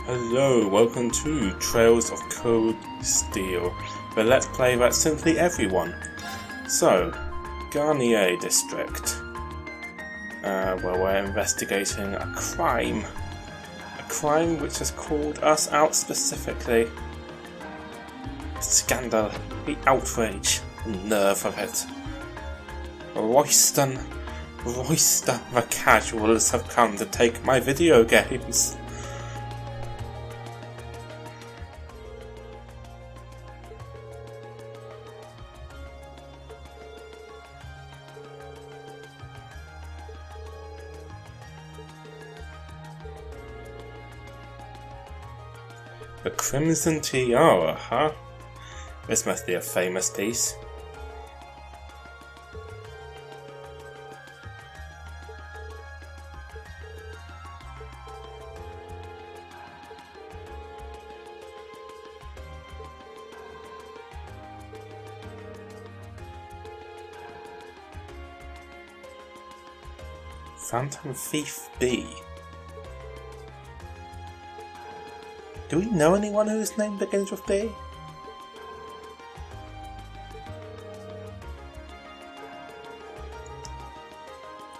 Hello, welcome to Trails of Cold Steel, the Let's Play that's simply everyone. So, Garnier District, where we're investigating a crime which has called us out specifically. The scandal, the outrage, the nerve of it. Royston, the casuals have come to take my video games. The Crimson Tiara, huh? This must be a famous piece. Phantom Thief B. Do we know anyone whose name begins with B?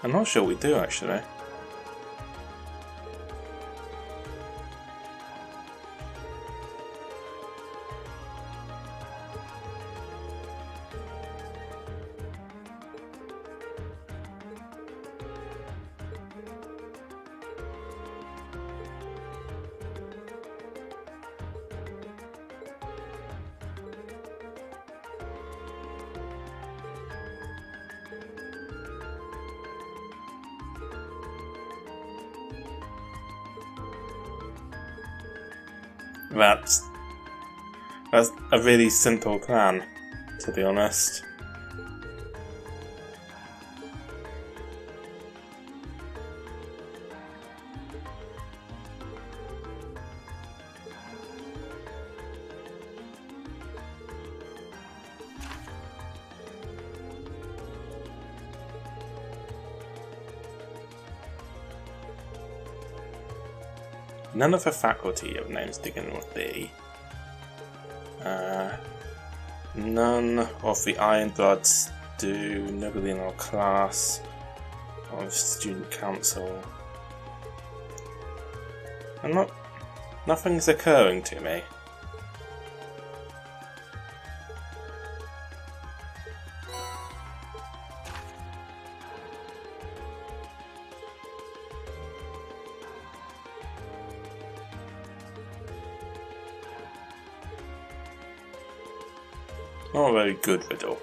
I'm not sure we do actually. That's a really simple plan, to be honest. None of the faculty have names beginning with B. None of the Iron Bloods do. Nobody in our class. Or student council. Nothing's occurring to me. Not a very good riddle.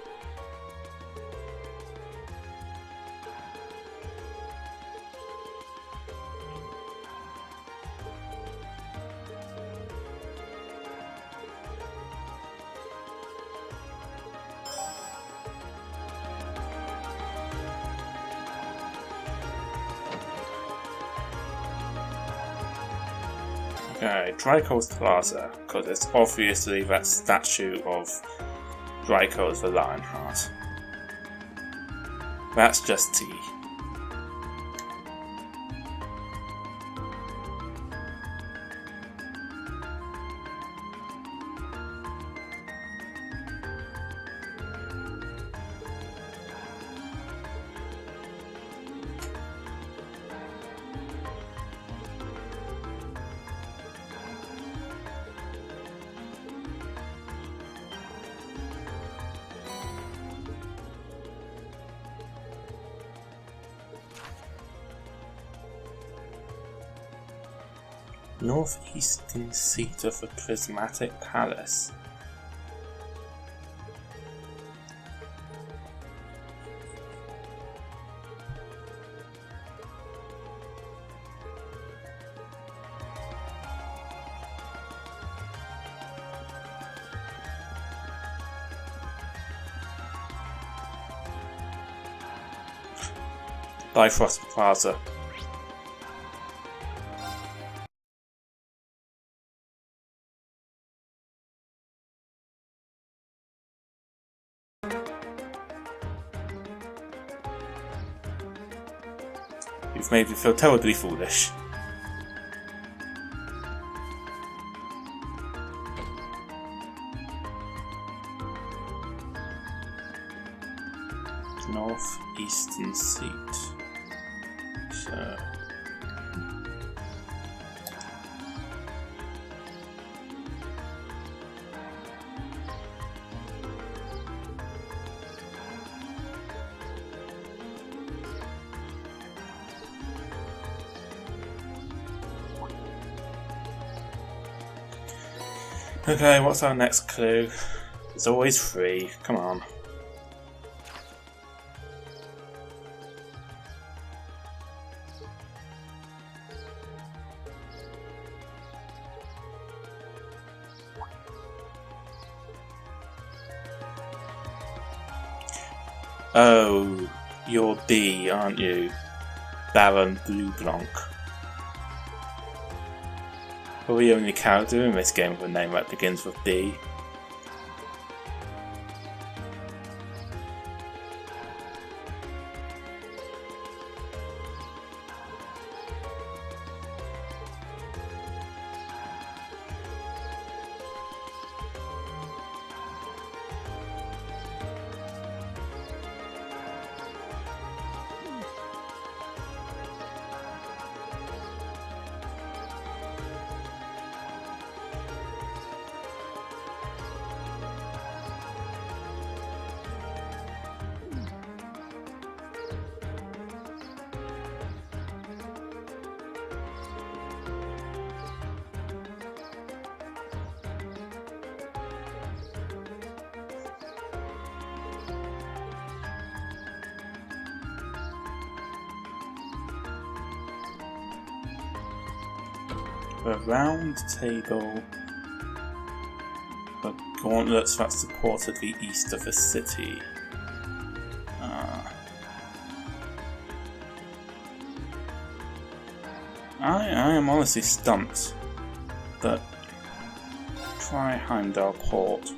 Okay, Dryco's Plaza, because it's obviously that statue of Dryco's the Lionheart. That's just T. Northeastern seat of the Prismatic Palace. Bifrost Plaza. You've made me feel terribly foolish. northeastern seat. So. Okay, what's our next clue? It's always free, come on. Oh, you're B, aren't you? Baron Blueblanc. Probably the only character in this game with a name that begins with B. A round table, the gauntlets that supported the east of the city. I am honestly stumped, but try Heimdall Port.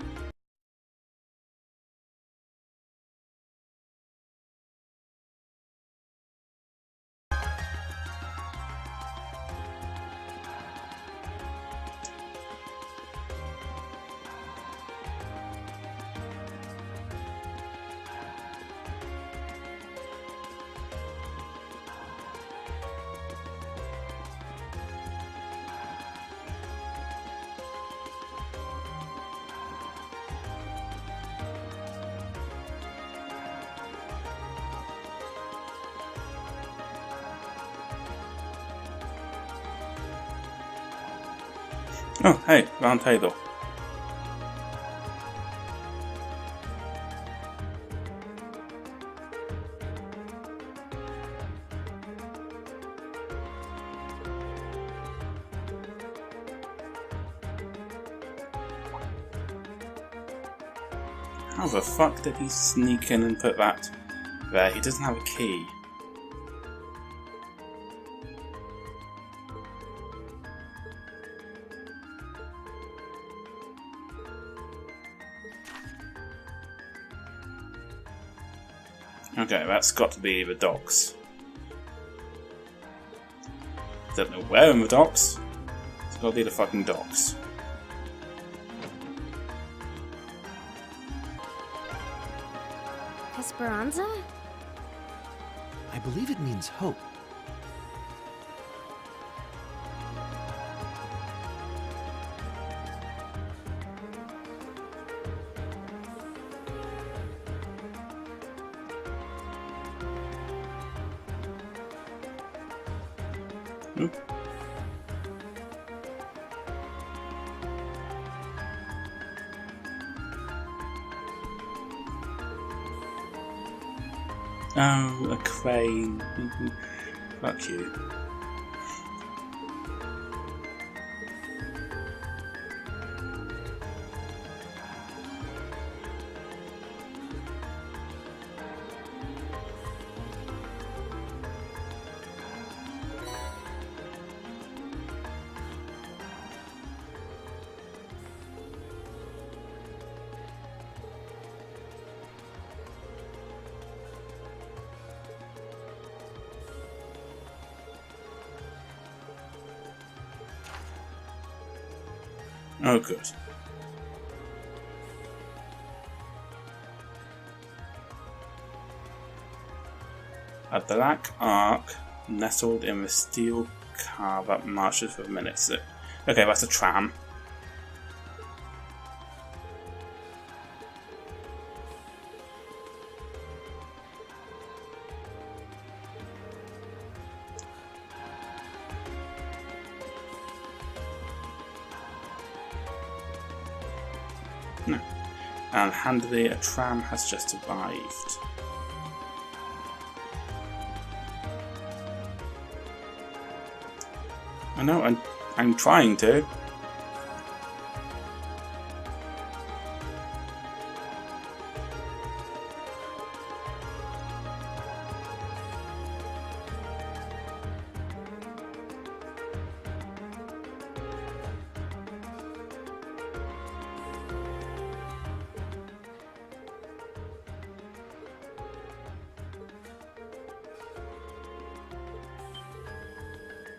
Oh, hey, round table. How the fuck did he sneak in and put that there? He doesn't have a key. Okay, that's got to be the docks. Don't know where in the docks. It's got to be the fucking docks. Esperanza? I believe it means hope. Oh, a crane. Fuck you. Oh, good. A black arc nestled in the steel car that marches for minutes. Okay, that's a tram. No. And handily, a tram has just arrived. I know, I'm trying to.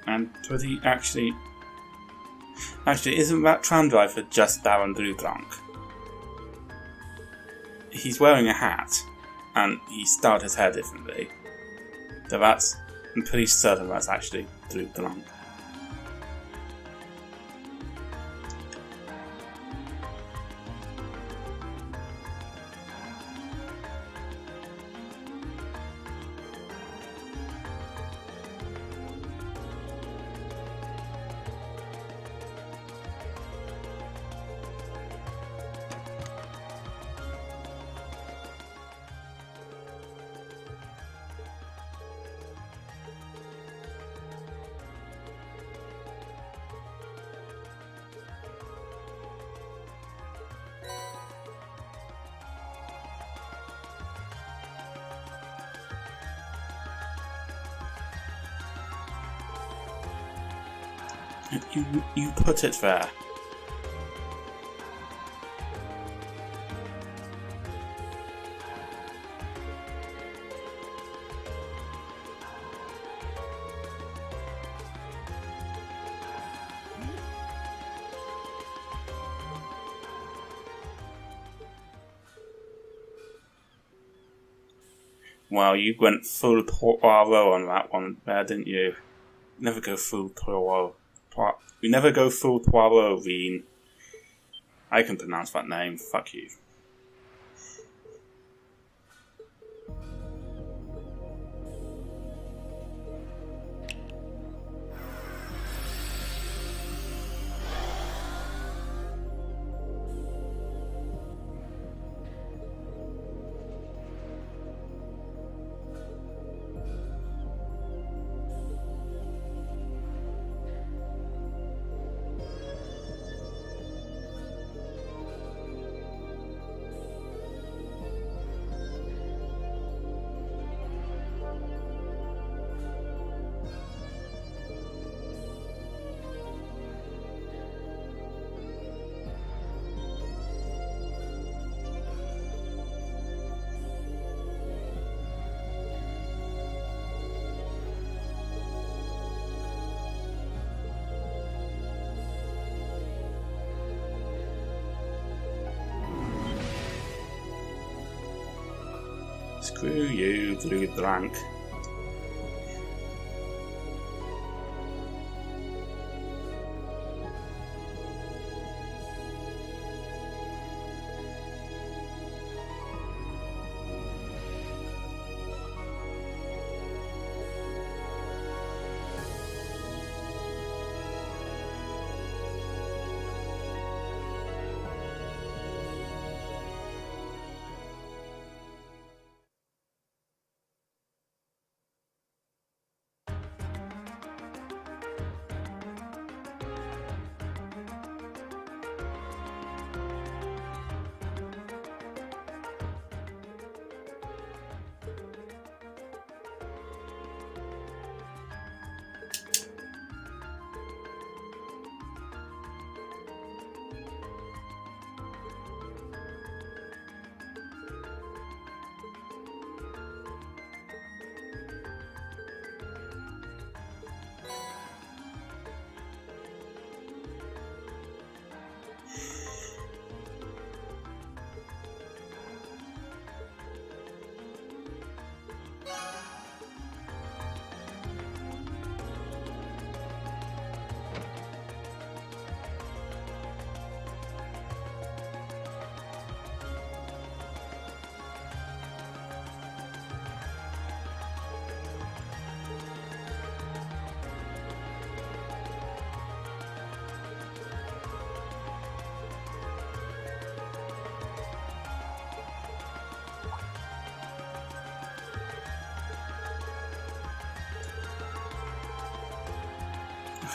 And was he actually... Actually, isn't that tram driver just Darren Drugrank? He's wearing a hat, and he styled his hair differently. So that's... I'm pretty certain that's actually Drugrank. You put it there. Wow, you went full Poirot on that one there, didn't you? Never go full Poirot. We never go full Poirot, Rean. I can pronounce that name, fuck you. Screw you, Drugrank.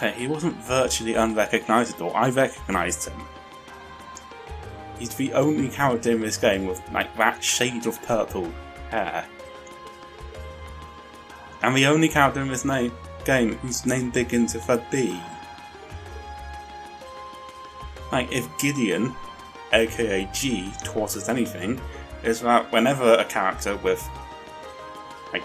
Okay, he wasn't virtually unrecognisable. I recognised him. He's the only character in this game with like that shade of purple hair. And the only character in this game whose name begins with a B. Like, if Gideon, aka G, taught us anything, is that whenever a character with, like,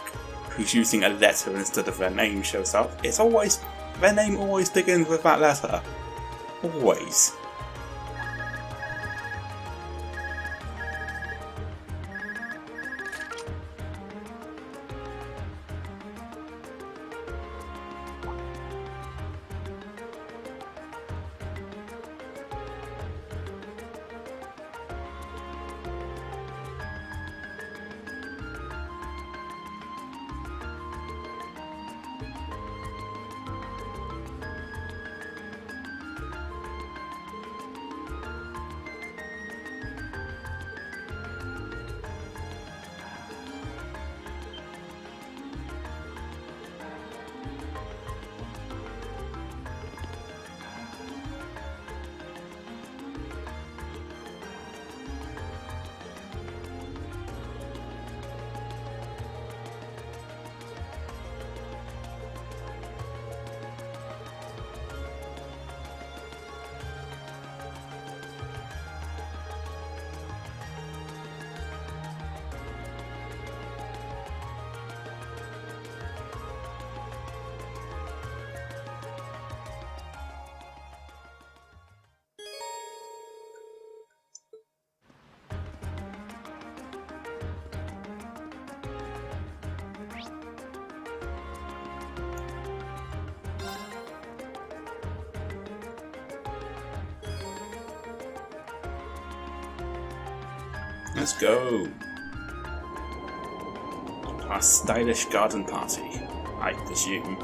who's using a letter instead of their name shows up, it's always, their name always begins with that letter. Always. Let's go! Our stylish garden party, I presume.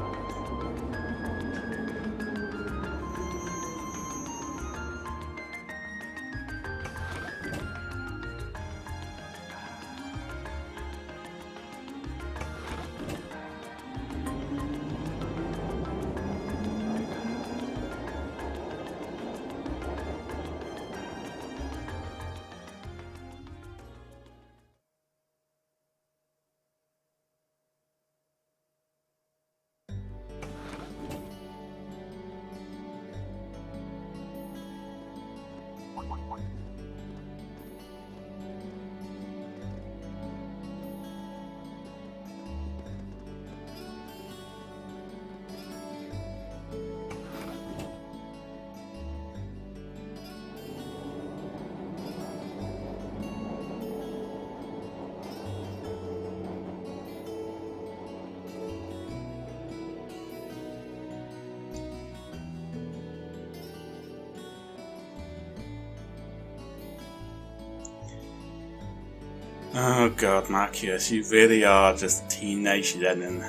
Oh god, Marcus, you really are just teenage Lenin.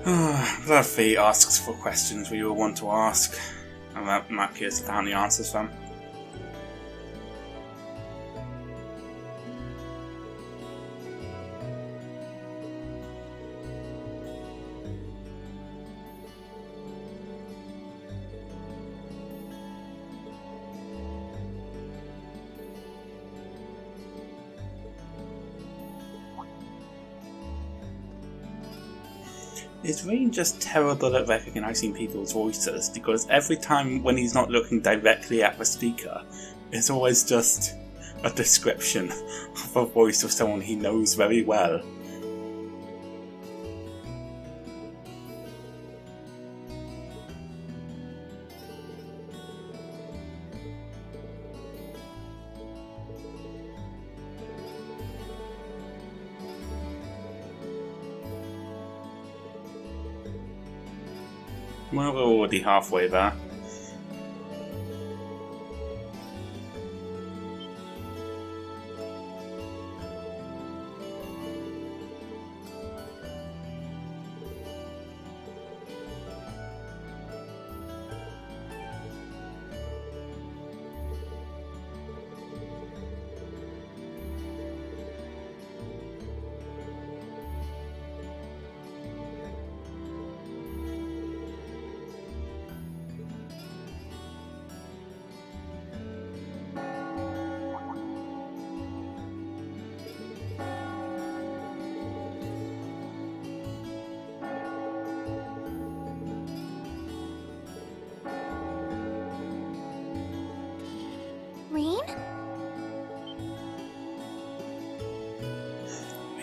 Fluffy asks for questions we all want to ask, and that Macius apparently answers them. Is Rean just terrible at recognising people's voices? Because every time when he's not looking directly at the speaker, it's always just a description of a voice of someone he knows very well. Well, we're already halfway there.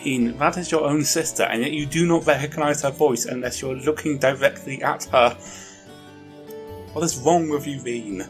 Rean, that is your own sister, and yet you do not recognise her voice unless you're looking directly at her. What is wrong with you, Rean?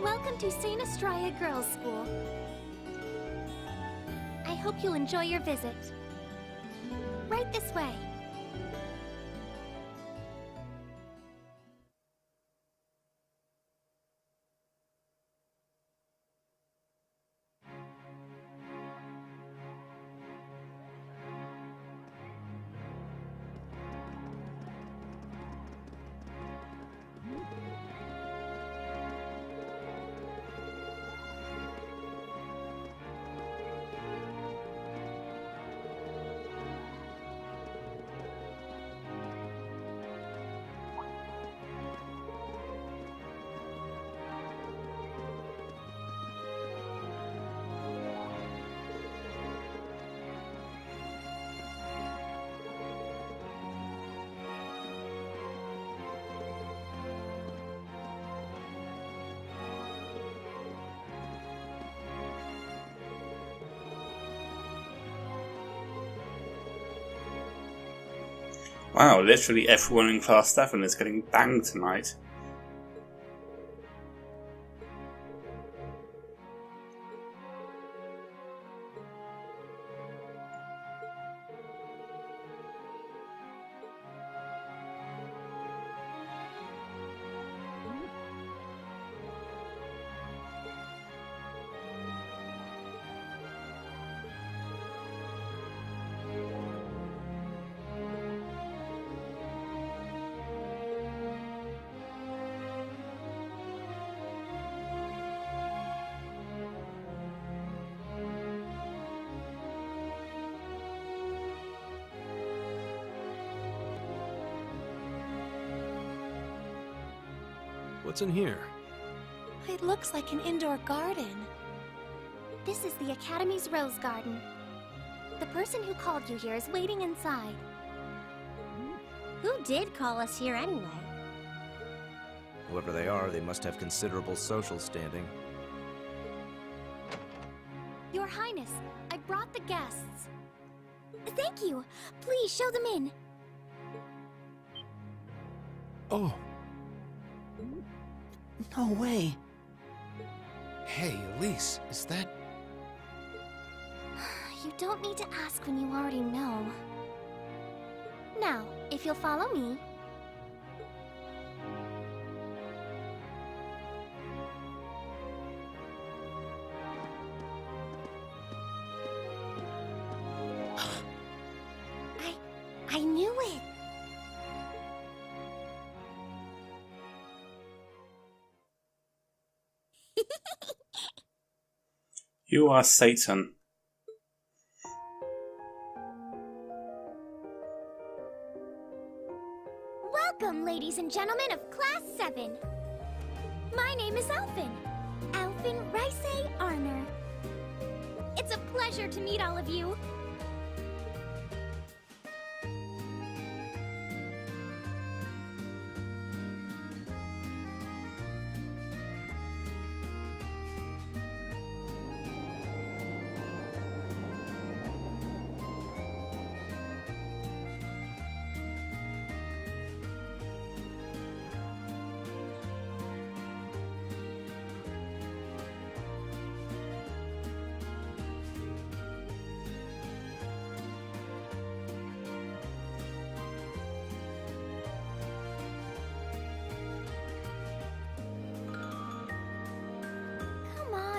Welcome to St. Estraya Girls' School. I hope you'll enjoy your visit. Right this way. Wow, literally everyone in Class 7 is getting banged tonight. What's in here? It looks like an indoor garden. This is the Academy's Rose Garden. the person who called you here is waiting inside. Who did call us here anyway? Whoever they are, they must have considerable social standing. Your Highness, I brought the guests. Thank you. Please show them in. Oh. No way. Hey, Elise, is that... You don't need to ask when you already know. Now, if you'll follow me... I knew it! You are Satan. Welcome, ladies and gentlemen of Class 7. My name is Alphen. Alphen Rice Arner. It's a pleasure to meet all of you.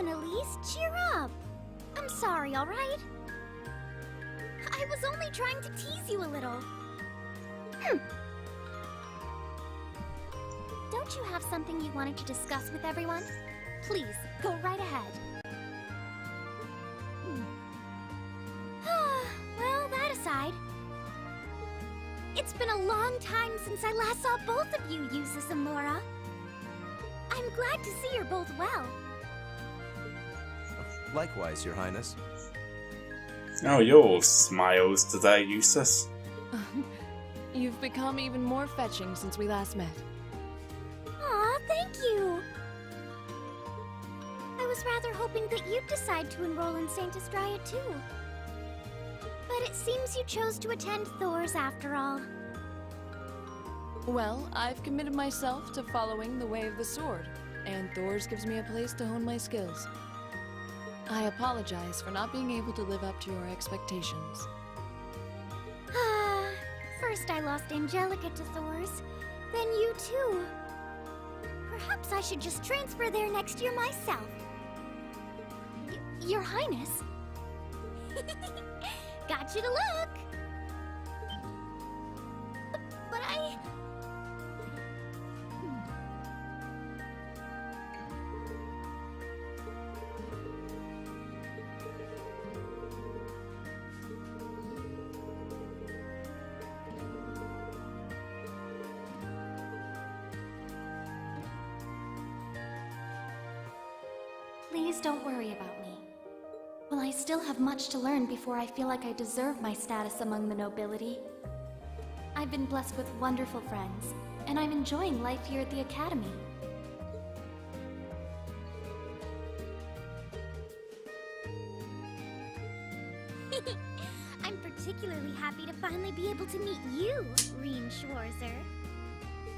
Elise, cheer up! I'm sorry, alright? I was only trying to tease you a little. Don't you have something you wanted to discuss with everyone? Please, go right ahead. Well, that aside, it's been a long time since I last saw both of you, Yusis and Laura. I'm glad to see you're both well. Likewise, Your Highness. Oh, you're all smiles today, Eustace. You've become even more fetching since we last met. Aw, thank you! I was rather hoping that you'd decide to enroll in St. Estrella too. But it seems you chose to attend Thors after all. Well, I've committed myself to following the way of the sword, and Thors gives me a place to hone my skills. I apologize for not being able to live up to your expectations. First I lost Angelica to Thors, then you too. Perhaps I should just transfer there next year myself. Your Highness? Got you to look! But I... Please don't worry about me. Well, I still have much to learn before I feel like I deserve my status among the nobility. I've been blessed with wonderful friends, and I'm enjoying life here at the Academy. I'm particularly happy to finally be able to meet you, Rean Schwarzer.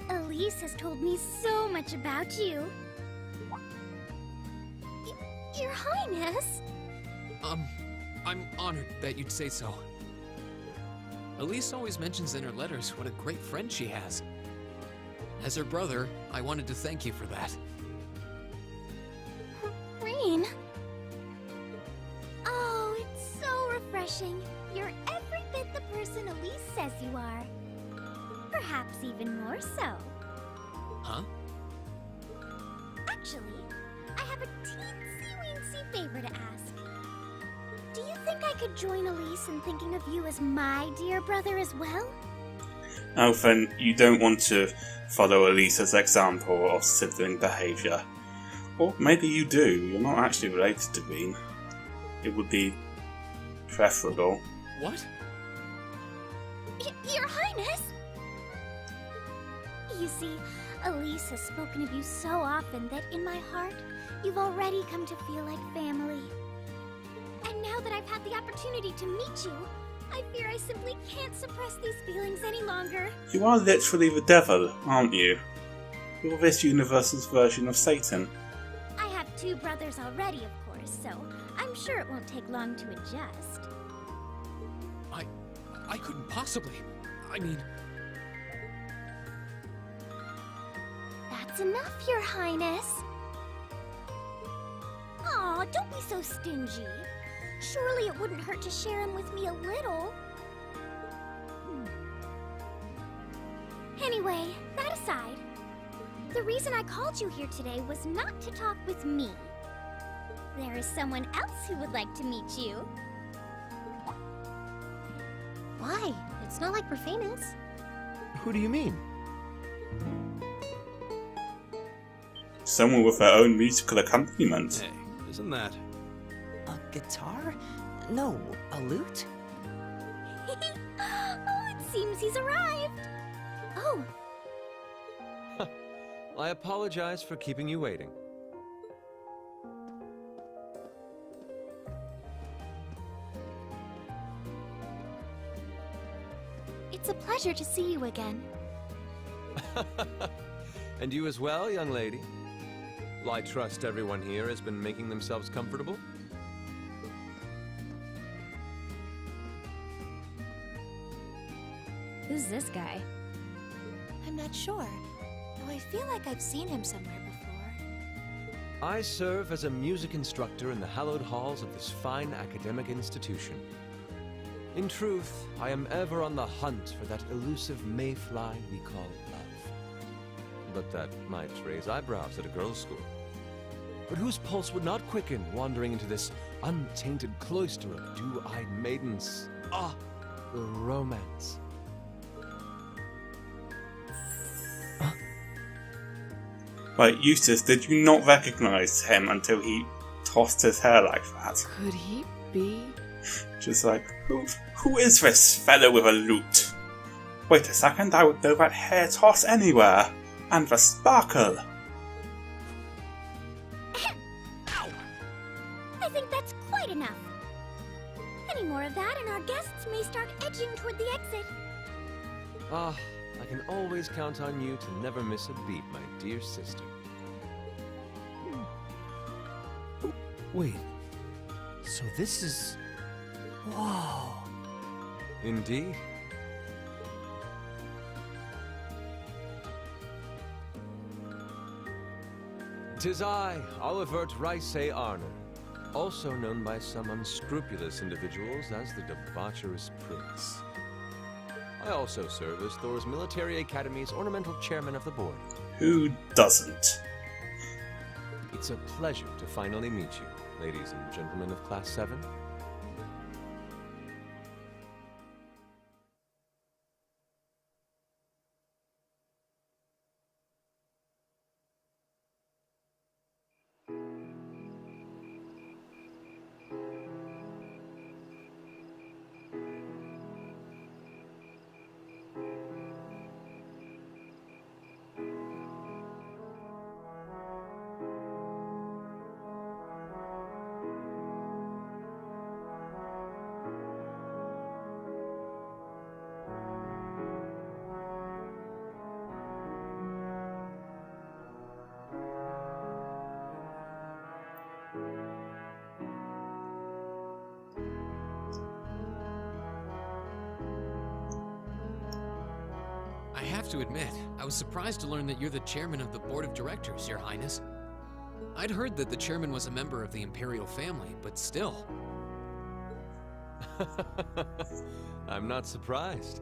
Elise has told me so much about you. Your Highness? I'm honored that you'd say so. Elise always mentions in her letters what a great friend she has. As her brother, I wanted to thank you for that. Rean? Oh, it's so refreshing. You're every bit the person Elise says you are. Perhaps even more so. Huh? Actually, I have a teensy-weensy favor to ask. Do you think I could join Elise in thinking of you as my dear brother as well? Alphen, you don't want to follow Elisa's example of sibling behaviour. Or maybe you do, you're not actually related to Rean. It would be preferable. What? Your Highness! You see, Elise has spoken of you so often that in my heart, you've already come to feel like family. And now that I've had the opportunity to meet you, I fear I simply can't suppress these feelings any longer. You are literally the devil, aren't you? You're this universe's version of Satan. I have 2 brothers already, of course, so I'm sure it won't take long to adjust. I couldn't possibly. I mean... That's enough, Your Highness. Aw, don't be so stingy. Surely it wouldn't hurt to share him with me a little. Anyway, that aside, the reason I called you here today was not to talk with me. There is someone else who would like to meet you. Why? It's not like we're famous. Who do you mean? Someone with their own musical accompaniment. Hey, isn't that... A guitar? No, a lute? Oh, it seems he's arrived. Oh, I apologize for keeping you waiting. It's a pleasure to see you again. And you as well, young lady. Well, I trust everyone here has been making themselves comfortable. Who's this guy? I'm not sure, though I feel like I've seen him somewhere before. I serve as a music instructor in the hallowed halls of this fine academic institution. In truth, I am ever on the hunt for that elusive mayfly we call love. But that might raise eyebrows at a girls' school. But whose pulse would not quicken wandering into this untainted cloister of dew-eyed maidens? Ah, the romance. Like, Eustace, did you not recognise him until he tossed his hair like that? Could he be? Just like, who is this fellow with a lute? Wait a second, I would know that hair toss anywhere. And the sparkle. I think that's quite enough. Any more of that and our guests may start edging toward the exit. Ah, I can always count on you to never miss a beat, my dear sister. Wait. So this is... Whoa. Indeed. Tis I, Olivert Rice Arner, also known by some unscrupulous individuals as the Debaucherous Prince. I also serve as Thors Military Academy's ornamental chairman of the board. Who doesn't? It's a pleasure to finally meet you, ladies and gentlemen of Class 7. I have to admit, I was surprised to learn that you're the chairman of the board of directors, Your Highness. I'd heard that the chairman was a member of the Imperial family, but still. I'm not surprised.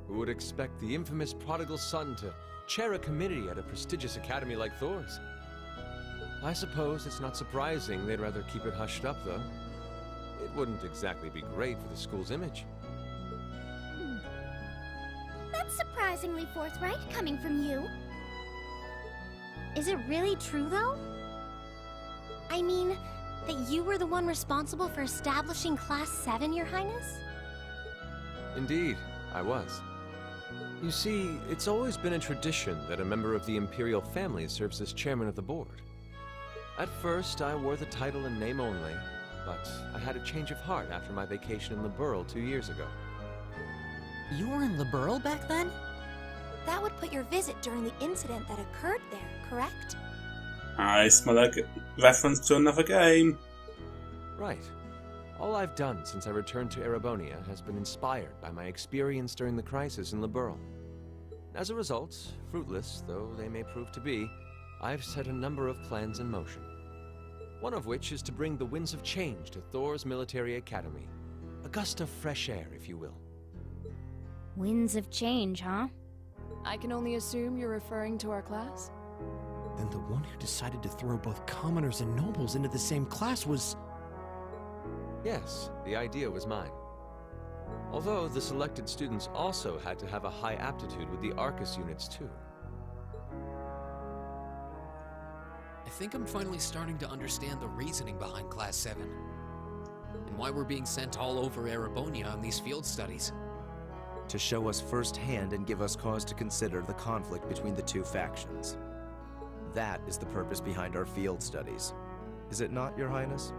Who would expect the infamous prodigal son to chair a committee at a prestigious academy like Thors? I suppose it's not surprising they'd rather keep it hushed up, though. It wouldn't exactly be great for the school's image. That's surprisingly forthright coming from you. Is it really true, though? I mean, That you were the one responsible for establishing Class 7, Your Highness? Indeed, I was. You see, it's always been a tradition that a member of the Imperial family serves as chairman of the board. At first, I wore the title in name only, but I had a change of heart after my vacation in Liberl 2 years ago. You were in Liberl back then? That would put your visit during the incident that occurred there, correct? I smell a reference to another game. Right. All I've done since I returned to Erebonia has been inspired by my experience during the crisis in Liberl. As a result, fruitless though they may prove to be, I've set a number of plans in motion. One of which is to bring the winds of change to Thors Military Academy. A gust of fresh air, if you will. Winds of change, huh? I can only assume you're referring to our class? Then the one who decided to throw both commoners and nobles into the same class was... Yes, the idea was mine. Although the selected students also had to have a high aptitude with the Arcus units too. I think I'm finally starting to understand the reasoning behind Class 7. And why we're being sent all over Erebonia on these field studies. To show us firsthand and give us cause to consider the conflict between the two factions. That is the purpose behind our field studies. Is it not, Your Highness?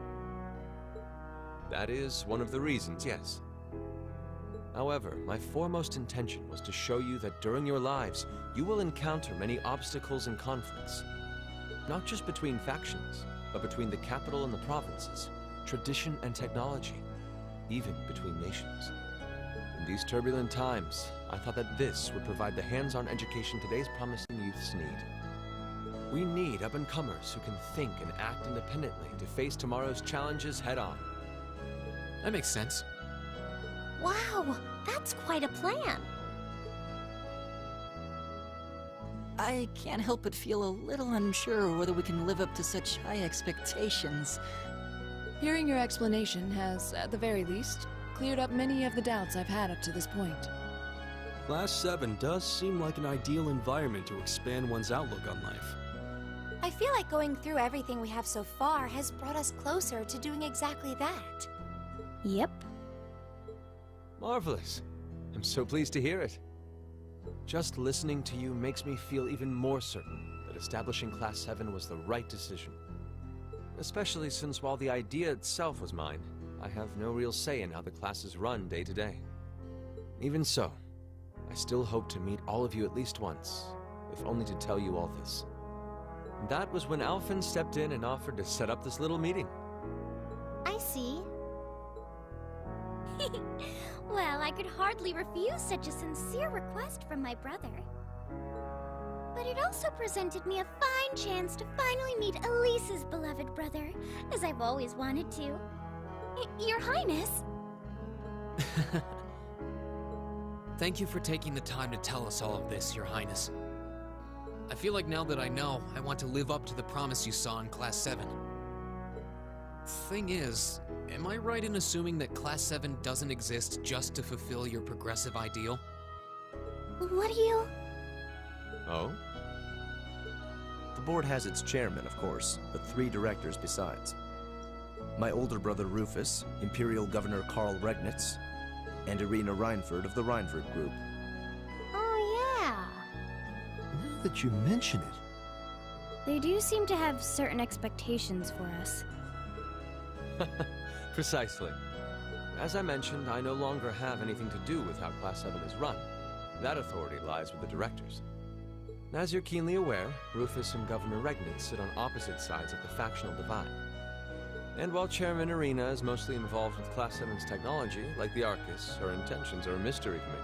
That is one of the reasons, yes. However, my foremost intention was to show you that during your lives, you will encounter many obstacles and conflicts. Not just between factions, but between the capital and the provinces, tradition and technology, even between nations. In these turbulent times, I thought that this would provide the hands-on education today's promising youths need. We need up-and-comers who can think and act independently to face tomorrow's challenges head-on. That makes sense. Wow, that's quite a plan. I can't help but feel a little unsure whether we can live up to such high expectations. Hearing your explanation has, at the very least, cleared up many of the doubts I've had up to this point. Class 7 does seem like an ideal environment to expand one's outlook on life. I feel like going through everything we have so far has brought us closer to doing exactly that. Yep. Marvelous. I'm so pleased to hear it. Just listening to you makes me feel even more certain that establishing Class 7 was the right decision. Especially since while the idea itself was mine, I have no real say in how the classes run day to day. Even so, I still hope to meet all of you at least once, if only to tell you all this. That was when Alphen stepped in and offered to set up this little meeting. I see. Well, I could hardly refuse such a sincere request from my brother. But it also presented me a fine chance to finally meet Elise's beloved brother, as I've always wanted to. Your Highness! Thank you for taking the time to tell us all of this, Your Highness. I feel like now that I know, I want to live up to the promise you saw in Class 7. Thing is, am I right in assuming that Class 7 doesn't exist just to fulfill your progressive ideal? What do you... Oh? The board has its chairman, of course, but 3 directors besides. My older brother Rufus, Imperial Governor Karl Regnitz, and Irina Reinford of the Reinford Group. Oh, yeah. Now that you mention it... They do seem to have certain expectations for us. Precisely. As I mentioned, I no longer have anything to do with how Class 7 is run. That authority lies with the directors. As you're keenly aware, Rufus and Governor Regnitz sit on opposite sides of the factional divide. And while Chairman Irina is mostly involved with Class 7's technology, like the Arcus, her intentions are a mystery to me.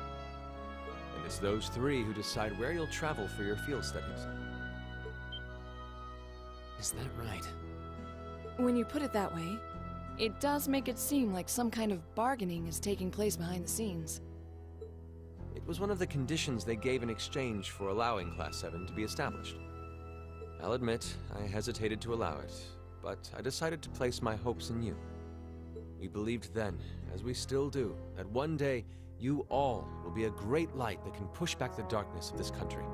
And it's those 3 who decide where you'll travel for your field studies. Is that right? When you put it that way, it does make it seem like some kind of bargaining is taking place behind the scenes. It was one of the conditions they gave in exchange for allowing Class 7 to be established. I'll admit, I hesitated to allow it, but I decided to place my hopes in you. We believed then, as we still do, that one day you all will be a great light that can push back the darkness of this country.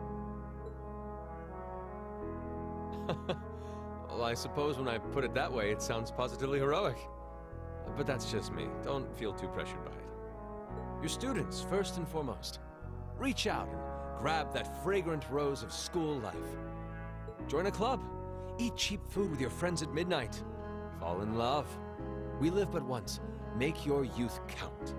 Well, I suppose when I put it that way, it sounds positively heroic. But that's just me. Don't feel too pressured by it. Your students, first and foremost. Reach out and grab that fragrant rose of school life. Join a club. Eat cheap food with your friends at midnight. Fall in love. We live but once. Make your youth count.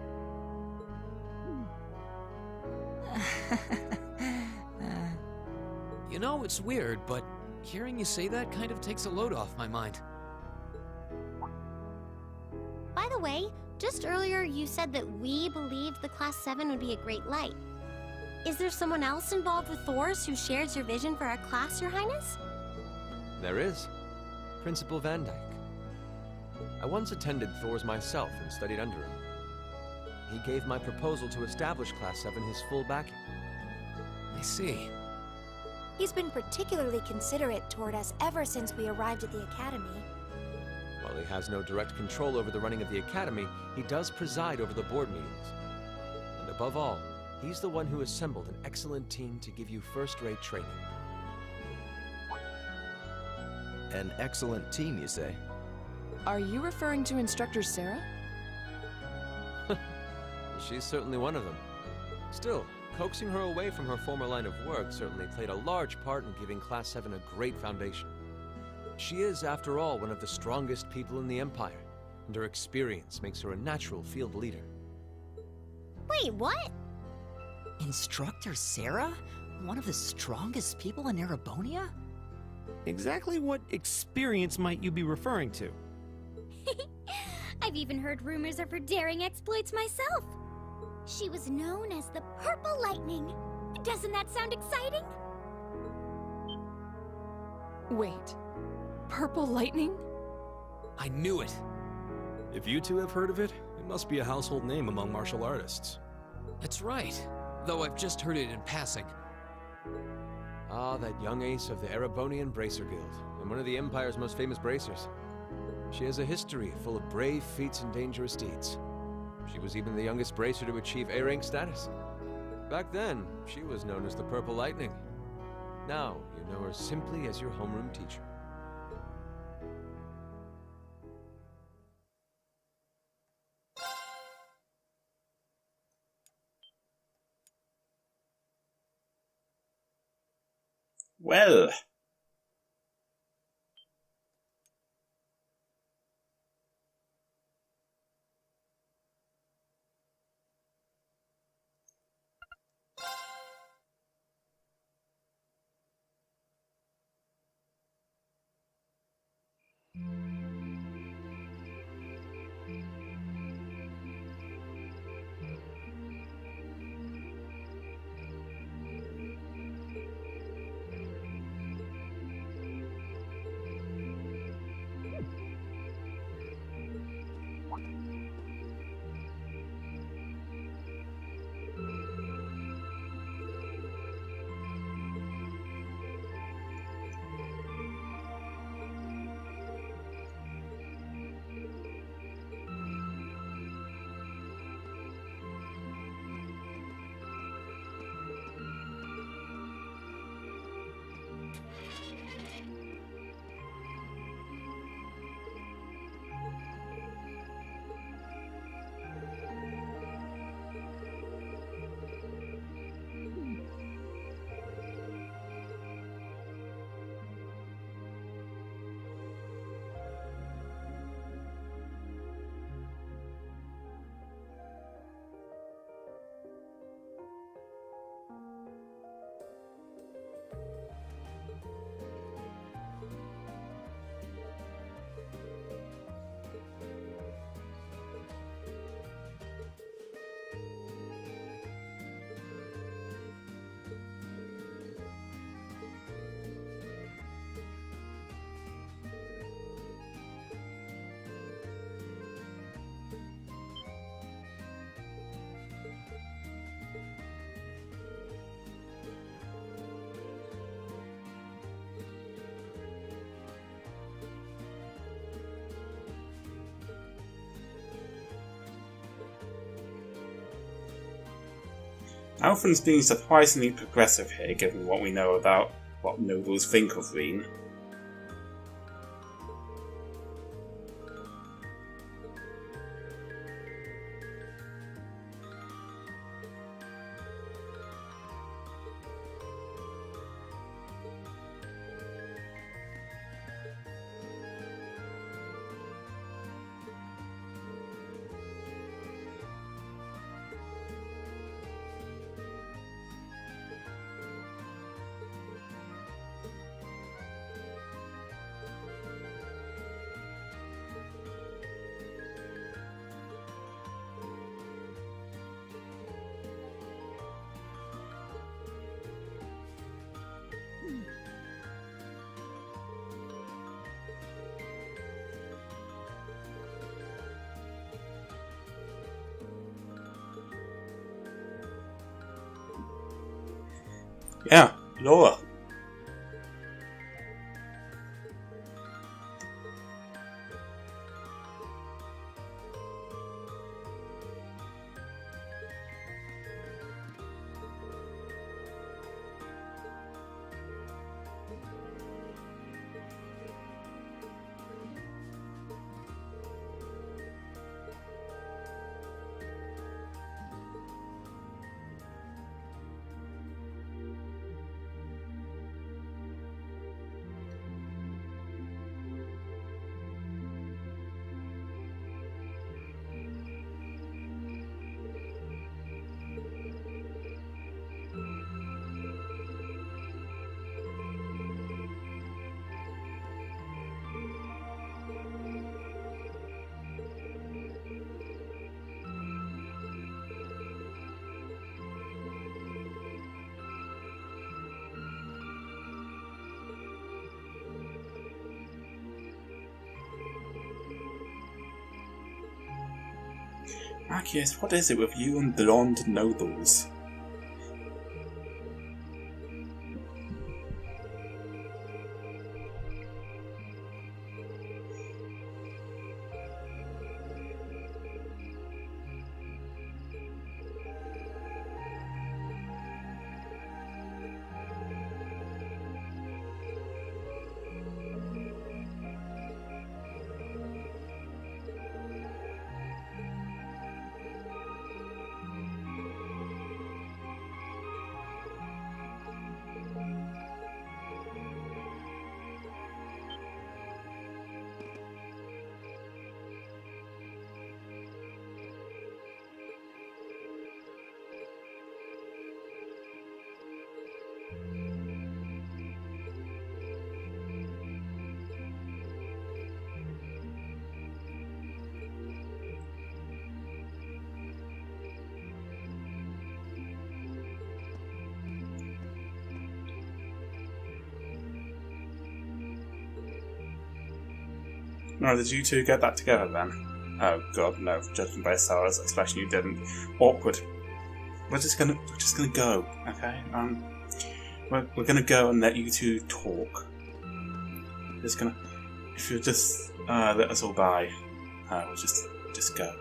You know, it's weird, but hearing you say that kind of takes a load off my mind. By the way, just earlier you said that we believed the Class 7 would be a great light. Is there someone else involved with Thors who shares your vision for our class, Your Highness? There is. Principal Van Dyke. I once attended Thors myself and studied under him. He gave my proposal to establish Class 7 his full backing. I see. He's been particularly considerate toward us ever since we arrived at the Academy. While he has no direct control over the running of the Academy, he does preside over the board meetings. And above all, he's the one who assembled an excellent team to give you first-rate training. An excellent team, you say? Are you referring to Instructor Sarah? She's certainly one of them. Still, coaxing her away from her former line of work certainly played a large part in giving Class 7 a great foundation. She is, after all, one of the strongest people in the Empire, and her experience makes her a natural field leader. Wait, what? Instructor Sarah? One of the strongest people in Erebonia? Exactly what experience might you be referring to? I've even heard rumors of her daring exploits myself. She was known as the Purple Lightning. Doesn't that sound exciting? Wait. Purple Lightning? I knew it. If you two have heard of it, it must be a household name among martial artists. That's right. Though I've just heard it in passing. Ah, that young ace of the Erebonian Bracer Guild, and one of the Empire's most famous bracers. She has a history full of brave feats and dangerous deeds. She was even the youngest bracer to achieve A-rank status. Back then, she was known as the Purple Lightning. Now, you know her simply as your homeroom teacher. Well, Alfred's being surprisingly progressive here, given what we know about what nobles think of Rean. Yeah, Laura. Marcus, what is it with you and blonde nobles? No, did you two get that together then? Oh god, no, judging by Sarah's expression you didn't. Awkward. We're just gonna go, okay? We're gonna go and let you two talk. Just gonna, if you just let us all by, we'll just go.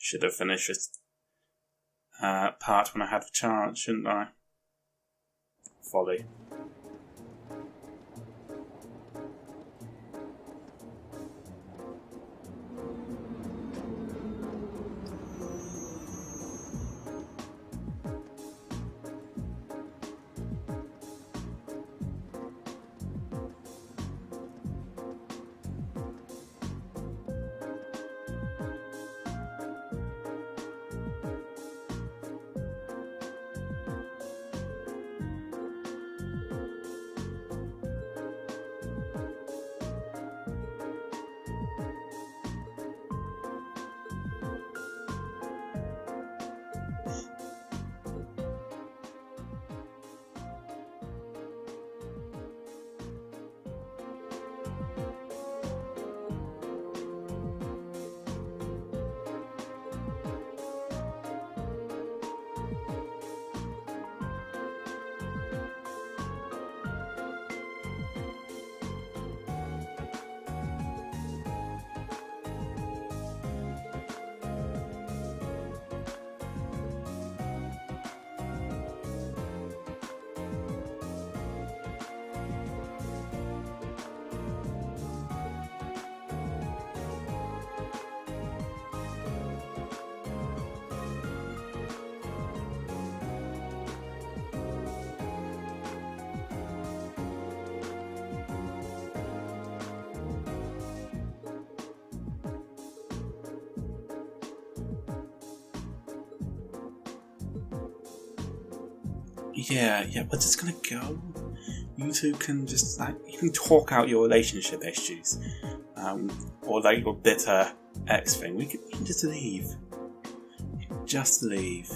Should have finished this part when I had the chance, shouldn't I? Folly. yeah, we're just gonna go. You two can just you can talk out your relationship issues, or like your bitter ex thing. We can just leave. Just leave.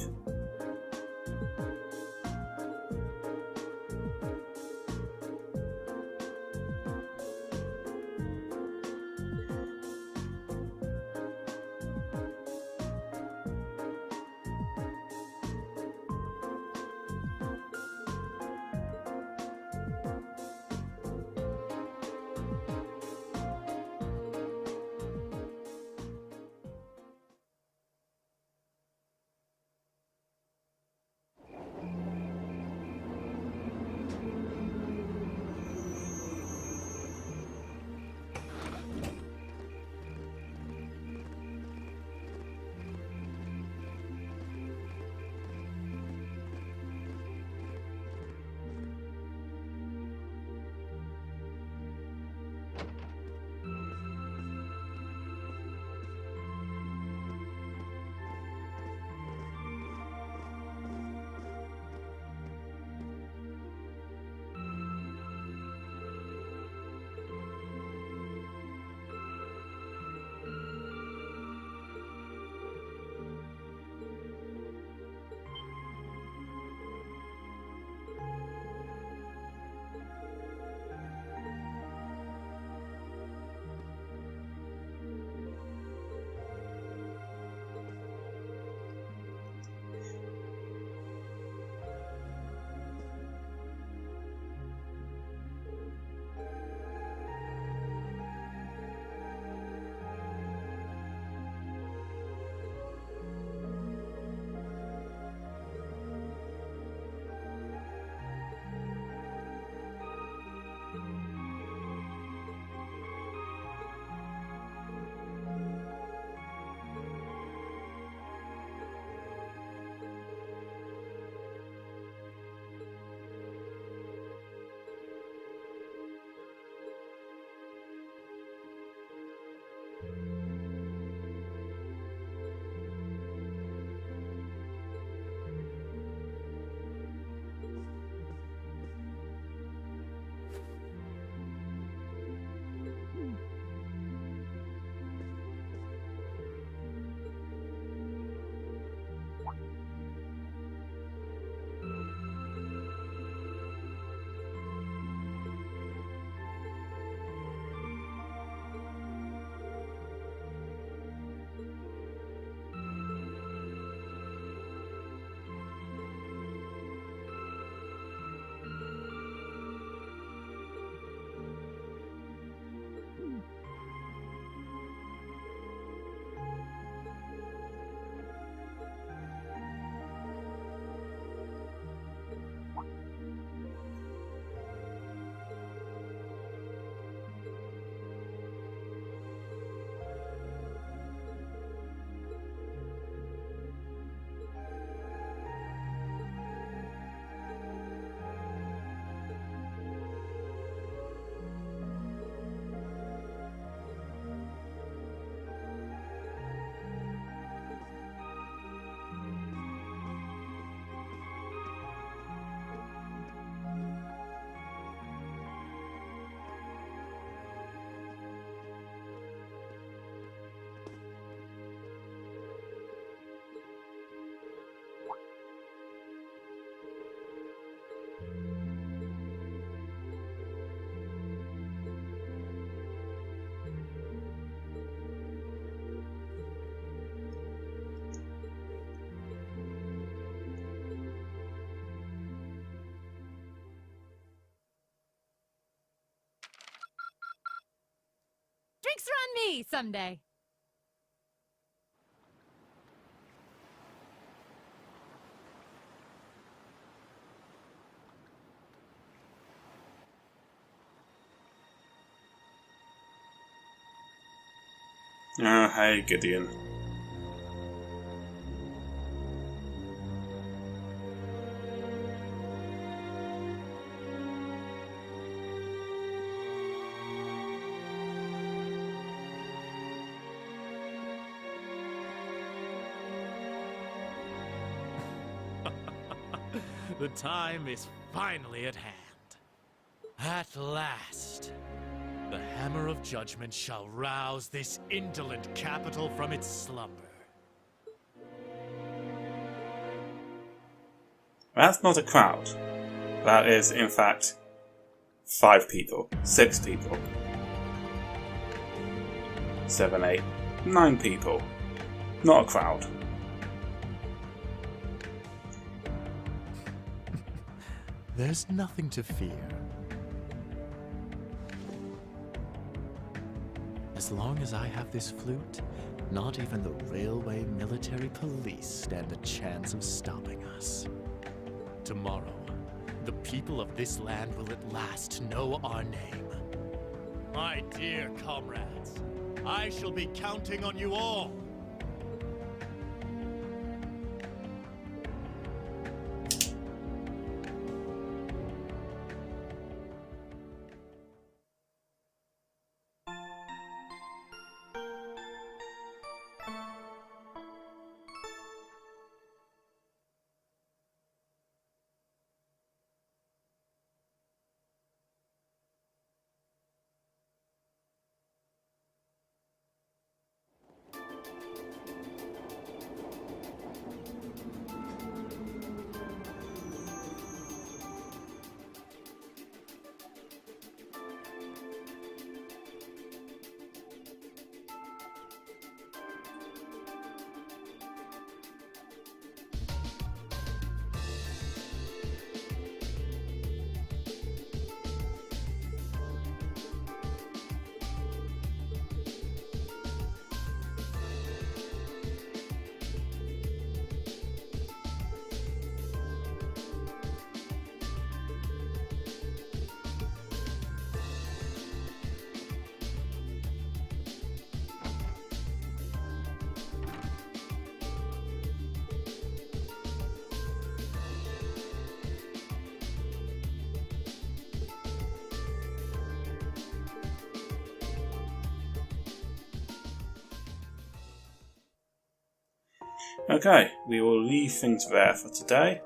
Drinks are on me someday. Oh, hey, Gideon. The time is finally at hand. At last, the hammer of judgment shall rouse this indolent capital from its slumber. That's not a crowd. That is, in fact, 5 people, 6 people, 7, 8, 9 people. Not a crowd. There's nothing to fear. As long as I have this flute, not even the railway military police stand a chance of stopping us. Tomorrow, the people of this land will at last know our name. My dear comrades, I shall be counting on you all. Okay, we will leave things there for today.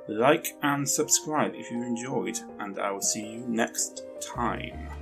Like and subscribe if you enjoyed, and I will see you next time.